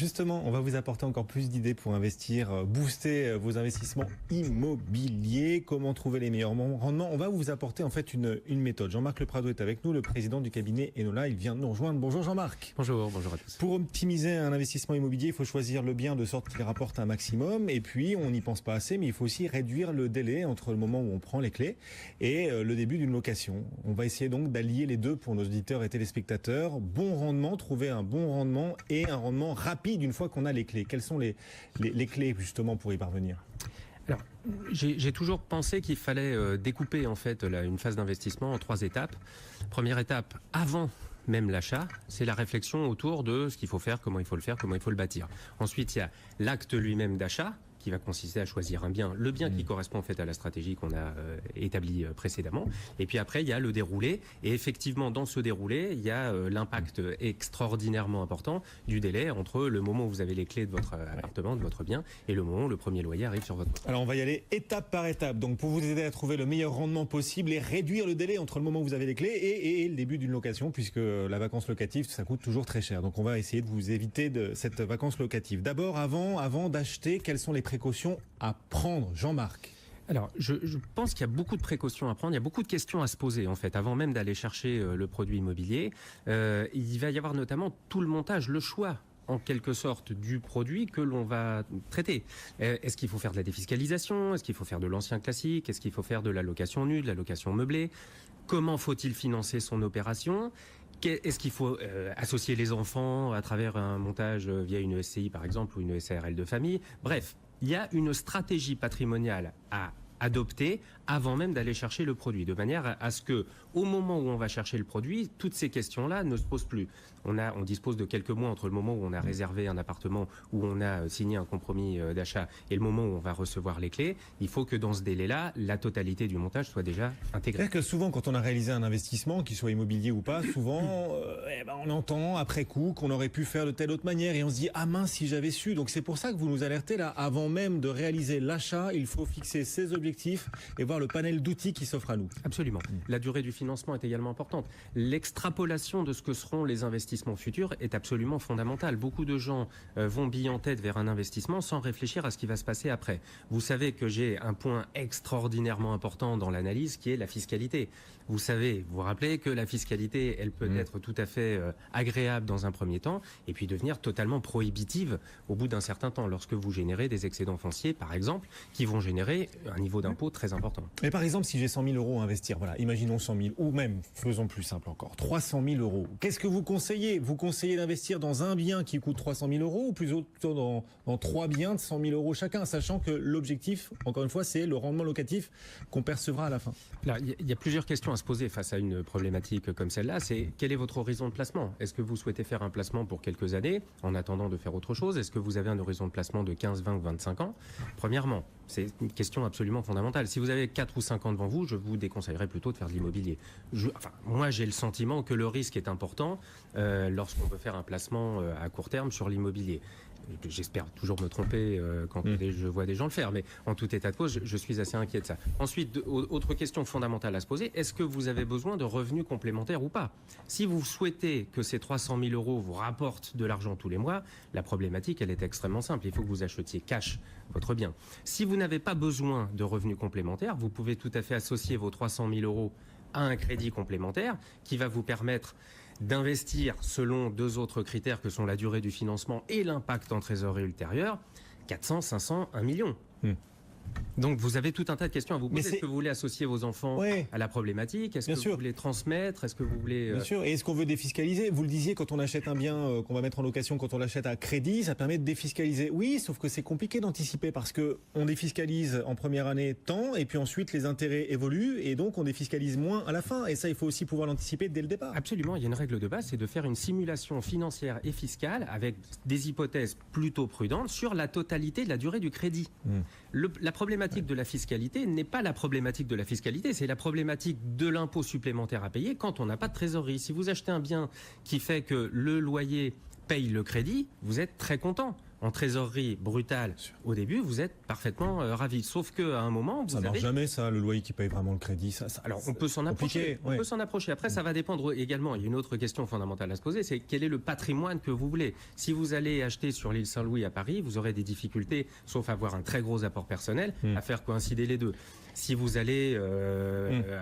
Justement, on va vous apporter encore plus d'idées pour investir, booster vos investissements immobiliers. Comment trouver les meilleurs rendements? On va vous apporter en fait une méthode. Jean-Marc Le Prado est avec nous, le président du cabinet Enola. Il vient de nous rejoindre. Bonjour Jean-Marc. Bonjour à tous. Pour optimiser un investissement immobilier, il faut choisir le bien de sorte qu'il rapporte un maximum. Et puis, on n'y pense pas assez, mais il faut aussi réduire le délai entre le moment où on prend les clés et le début d'une location. On va essayer donc d'allier les deux pour nos auditeurs et téléspectateurs. Bon rendement, trouver un bon rendement et un rendement rapide une fois qu'on a les clés. Quelles sont les clés justement pour y parvenir? Alors, j'ai toujours pensé qu'il fallait découper en fait une phase d'investissement en 3 étapes. Première étape, avant même l'achat, c'est la réflexion autour de ce qu'il faut faire, comment il faut le faire, comment il faut le bâtir. Ensuite, il y a l'acte lui-même d'achat, qui va consister à choisir un bien, le bien qui correspond en fait à la stratégie qu'on a établie précédemment. Et puis après, il y a le déroulé. Et effectivement, dans ce déroulé, il y a l'impact extraordinairement important du délai entre le moment où vous avez les clés de votre appartement, de votre bien, et le moment où le premier loyer arrive sur votre compte. Alors, on va y aller étape par étape. Donc, pour vous aider à trouver le meilleur rendement possible et réduire le délai entre le moment où vous avez les clés et le début d'une location, puisque la vacance locative, ça coûte toujours très cher. Donc, on va essayer de vous éviter de cette vacance locative. D'abord, avant d'acheter, quelles sont les précautions à prendre, Jean-Marc? Alors, je pense qu'il y a beaucoup de précautions à prendre, il y a beaucoup de questions à se poser en fait, avant même d'aller chercher le produit immobilier. Il va y avoir notamment tout le montage, le choix en quelque sorte du produit que l'on va traiter. Est-ce qu'il faut faire de la défiscalisation? Est-ce qu'il faut faire de l'ancien classique? Est-ce qu'il faut faire de la location nue, de la location meublée? Comment faut-il financer son opération? Est-ce qu'il faut associer les enfants à travers un montage via une SCI par exemple ou une SARL de famille? Bref, il y a une stratégie patrimoniale à adopter avant même d'aller chercher le produit, de manière à ce que, au moment où on va chercher le produit, toutes ces questions-là ne se posent plus. On dispose de quelques mois entre le moment où on a réservé un appartement, où on a signé un compromis d'achat, et le moment où on va recevoir les clés. Il faut que dans ce délai-là, la totalité du montage soit déjà intégrée. C'est-à-dire que souvent, quand on a réalisé un investissement, qu'il soit immobilier ou pas, souvent, on entend après coup qu'on aurait pu faire de telle autre manière, et on se dit ah mince si j'avais su. Donc c'est pour ça que vous nous alertez là, avant même de réaliser l'achat, il faut fixer ses objectifs et voir le panel d'outils qui s'offre à nous. Absolument. La durée du financement est également importante. L'extrapolation de ce que seront les investissements futurs est absolument fondamentale. Beaucoup de gens vont bille en tête vers un investissement sans réfléchir à ce qui va se passer après. Vous savez que j'ai un point extraordinairement important dans l'analyse qui est la fiscalité. Vous savez, vous vous rappelez que la fiscalité, elle peut être tout à fait agréable dans un premier temps et puis devenir totalement prohibitive au bout d'un certain temps lorsque vous générez des excédents fonciers, par exemple, qui vont générer un niveau d'impôt très important. Mais par exemple, si j'ai 100 000 euros à investir, voilà, imaginons 100 000, ou même, faisons plus simple encore, 300 000 euros. Qu'est-ce que vous conseillez? Vous conseillez d'investir dans un bien qui coûte 300 000 euros ou plutôt dans 3 biens de 100 000 euros chacun, sachant que l'objectif, encore une fois, c'est le rendement locatif qu'on percevra à la fin? Là, il y a plusieurs questions à se poser face à une problématique comme celle-là. C'est quel est votre horizon de placement? Est-ce que vous souhaitez faire un placement pour quelques années en attendant de faire autre chose? Est-ce que vous avez un horizon de placement de 15, 20 ou 25 ans? Premièrement, c'est une question absolument fondamentale. Si vous avez 4 ou 5 ans devant vous, je vous déconseillerais plutôt de faire de l'immobilier. Moi, j'ai le sentiment que le risque est important lorsqu'on veut faire un placement à court terme sur l'immobilier. J'espère toujours me tromper quand je vois des gens le faire, mais en tout état de cause, je suis assez inquiet de ça. Ensuite, autre question fondamentale à se poser, est-ce que vous avez besoin de revenus complémentaires ou pas? Si vous souhaitez que ces 300 000 euros vous rapportent de l'argent tous les mois, la problématique, elle est extrêmement simple. Il faut que vous achetiez cash votre bien. Si vous n'avez pas besoin de revenus complémentaires, vous pouvez tout à fait associer vos 300 000 euros à un crédit complémentaire qui va vous permettre d'investir selon 2 autres critères que sont la durée du financement et l'impact en trésorerie ultérieure, 400, 500, 1 million. Donc vous avez tout un tas de questions à vous poser. Est-ce que vous voulez associer vos enfants à la problématique? Est-ce que vous voulez transmettre? Est-ce que vous voulez... Bien sûr. Et est-ce qu'on veut défiscaliser? Vous le disiez, quand on achète un bien qu'on va mettre en location, quand on l'achète à crédit, ça permet de défiscaliser. Oui, sauf que c'est compliqué d'anticiper parce que on défiscalise en première année tant, et puis ensuite les intérêts évoluent, et donc on défiscalise moins à la fin. Et ça, il faut aussi pouvoir l'anticiper dès le départ. Absolument. Il y a une règle de base, c'est de faire une simulation financière et fiscale avec des hypothèses plutôt prudentes sur la totalité de la durée du crédit. La problématique de la fiscalité n'est pas la problématique de la fiscalité, c'est la problématique de l'impôt supplémentaire à payer quand on n'a pas de trésorerie. Si vous achetez un bien qui fait que le loyer paye le crédit, vous êtes très content. en trésorerie brutale au début, vous êtes parfaitement ravi. Sauf qu'à un moment, ça marche jamais, ça, le loyer qui paye vraiment le crédit. Alors, on peut s'en approcher. On peut s'en approcher. Après, ça va dépendre également. Il y a une autre question fondamentale à se poser, c'est quel est le patrimoine que vous voulez. Si vous allez acheter sur l'île Saint-Louis à Paris, vous aurez des difficultés, sauf avoir un très gros apport personnel, à faire coïncider les deux. Si vous allez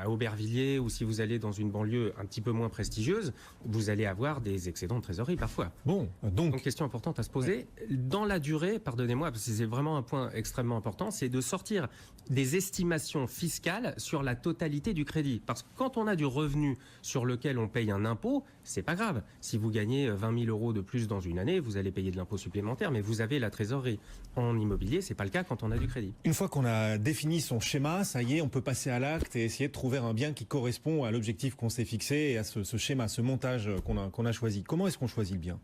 à Aubervilliers ou si vous allez dans une banlieue un petit peu moins prestigieuse, vous allez avoir des excédents de trésorerie parfois. Bon, donc une question importante à se poser. Dans la durée, pardonnez-moi, parce que c'est vraiment un point extrêmement important, c'est de sortir des estimations fiscales sur la totalité du crédit. Parce que quand on a du revenu sur lequel on paye un impôt, c'est pas grave. Si vous gagnez 20 000 euros de plus dans une année, vous allez payer de l'impôt supplémentaire, mais vous avez la trésorerie. En immobilier, c'est pas le cas quand on a du crédit. Une fois qu'on a défini son schéma, ça y est, on peut passer à l'acte et essayer de trouver un bien qui correspond à l'objectif qu'on s'est fixé et à ce schéma, ce montage qu'on a choisi. Comment est-ce qu'on choisit le bien ?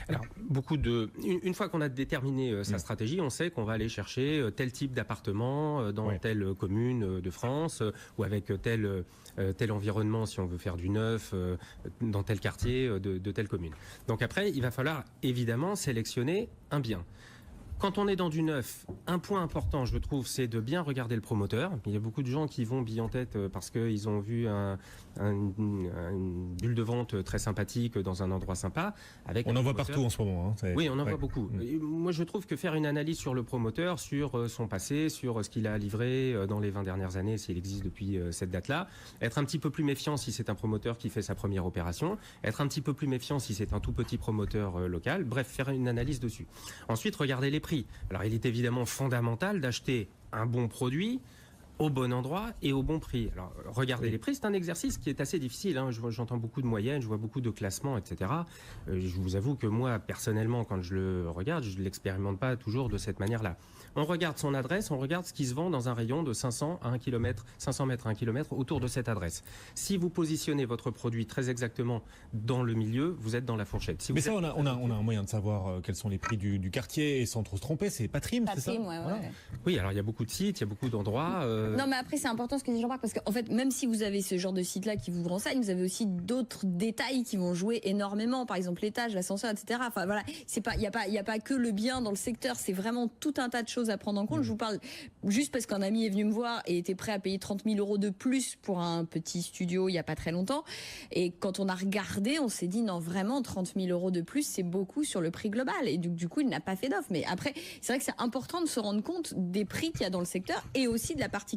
Alors, une fois qu'on a déterminé sa stratégie, on sait qu'on va aller chercher tel type d'appartement dans telle commune de France ou avec tel environnement si on veut faire du neuf dans tel quartier de telle commune. Donc après, il va falloir évidemment sélectionner un bien. Quand on est dans du neuf, un point important, je trouve, c'est de bien regarder le promoteur. Il y a beaucoup de gens qui vont bille en tête parce qu'ils ont vu une bulle de vente très sympathique dans un endroit sympa. On en voit partout en ce moment. Oui, on en voit beaucoup. Moi, je trouve que faire une analyse sur le promoteur, sur son passé, sur ce qu'il a livré dans les 20 dernières années, s'il existe depuis cette date-là, être un petit peu plus méfiant si c'est un promoteur qui fait sa première opération, être un petit peu plus méfiant si c'est un tout petit promoteur local, bref, faire une analyse dessus. Ensuite, regarder les prix. Alors, il est évidemment fondamental d'acheter un bon produit au bon endroit et au bon prix. Alors, regarder les prix, c'est un exercice qui est assez difficile. J'entends beaucoup de moyennes, je vois beaucoup de classements, etc. Je vous avoue que moi, personnellement, quand je le regarde, je ne l'expérimente pas toujours de cette manière-là. On regarde son adresse, on regarde ce qui se vend dans un rayon de 500 à 1 km, 500 mètres à 1 km autour de cette adresse. Si vous positionnez votre produit très exactement dans le milieu, vous êtes dans la fourchette. Si Mais ça, on a un moyen de savoir quels sont les prix du quartier et sans trop se tromper, c'est Patrim, c'est ça ? Voilà. Oui, alors il y a beaucoup de sites, il y a beaucoup d'endroits. Non, mais après, c'est important ce que dit Jean-Marc, parce qu'en fait, même si vous avez ce genre de site-là qui vous renseigne, vous avez aussi d'autres détails qui vont jouer énormément. Par exemple, l'étage, l'ascenseur, etc. Enfin, voilà. Il n'y a pas que le bien dans le secteur, c'est vraiment tout un tas de choses à prendre en compte. Je vous parle juste parce qu'un ami est venu me voir et était prêt à payer 30 000 euros de plus pour un petit studio il n'y a pas très longtemps. Et quand on a regardé, on s'est dit, non, vraiment, 30 000 euros de plus, c'est beaucoup sur le prix global. Et du coup, il n'a pas fait d'offre. Mais après, c'est vrai que c'est important de se rendre compte des prix qu'il y a dans le secteur et aussi de la particularité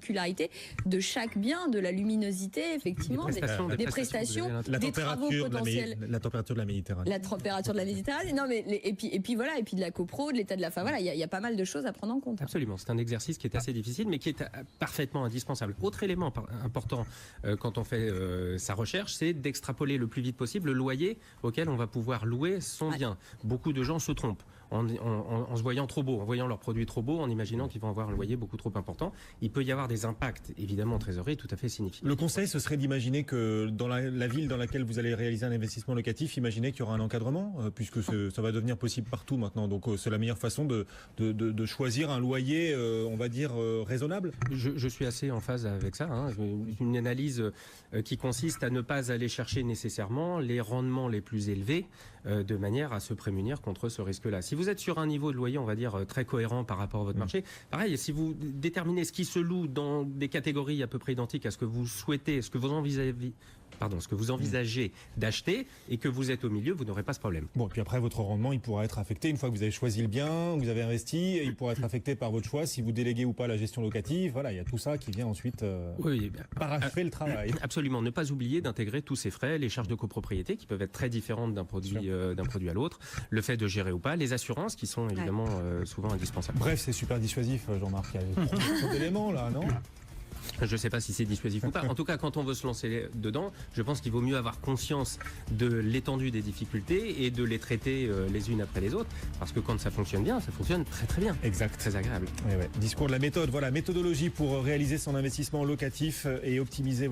de chaque bien, de la luminosité, effectivement, des prestations, des travaux potentiels. La température de la Méditerranée. La température de la Méditerranée. Non, mais et puis voilà, et puis de la copro, de l'état de la fin. Voilà, il y a pas mal de choses à prendre en compte. Absolument, c'est un exercice qui est assez difficile, mais qui est parfaitement indispensable. Autre élément important quand on fait sa recherche, c'est d'extrapoler le plus vite possible le loyer auquel on va pouvoir louer son bien. Beaucoup de gens se trompent en se voyant trop beau, en voyant leurs produits trop beaux, en imaginant qu'ils vont avoir un loyer beaucoup trop important. Il peut y avoir des impacts, évidemment, en trésorerie tout à fait significatifs. Le conseil, ce serait d'imaginer que dans la ville dans laquelle vous allez réaliser un investissement locatif, imaginez qu'il y aura un encadrement, puisque ça va devenir possible partout maintenant. Donc c'est la meilleure façon de choisir un loyer, on va dire, raisonnable. Je suis assez en phase avec ça. Une analyse qui consiste à ne pas aller chercher nécessairement les rendements les plus élevés de manière à se prémunir contre ce risque-là. Si vous êtes sur un niveau de loyer, on va dire, très cohérent par rapport à votre marché, pareil, si vous déterminez ce qui se loue dans des catégories à peu près identiques à ce que vous souhaitez, ce que vous envisagez d'acheter et que vous êtes au milieu, vous n'aurez pas ce problème. Bon, et puis après, votre rendement, il pourra être affecté une fois que vous avez choisi le bien, vous avez investi, il pourra être affecté par votre choix, si vous déléguez ou pas la gestion locative. Voilà, il y a tout ça qui vient ensuite parachever le travail. Absolument, ne pas oublier d'intégrer tous ces frais, les charges de copropriété qui peuvent être très différentes d'un produit à l'autre, le fait de gérer ou pas, les assurances qui sont évidemment souvent indispensables. Bref, c'est super dissuasif, Jean-Marc. Il y a trop d'éléments là, non ? Je ne sais pas si c'est dissuasif ou pas. En tout cas, quand on veut se lancer dedans, je pense qu'il vaut mieux avoir conscience de l'étendue des difficultés et de les traiter les unes après les autres. Parce que quand ça fonctionne bien, ça fonctionne très très bien. Exact. Très agréable. Ouais. Discours de la méthode. Voilà, méthodologie pour réaliser son investissement locatif et optimiser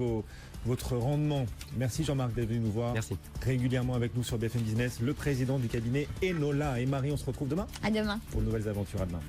votre rendement. Merci Jean-Marc d'être venu nous voir. Merci. Régulièrement avec nous sur BFM Business, le président du cabinet Enola. Et Marie, on se retrouve demain ? À demain. Pour de nouvelles aventures. À demain.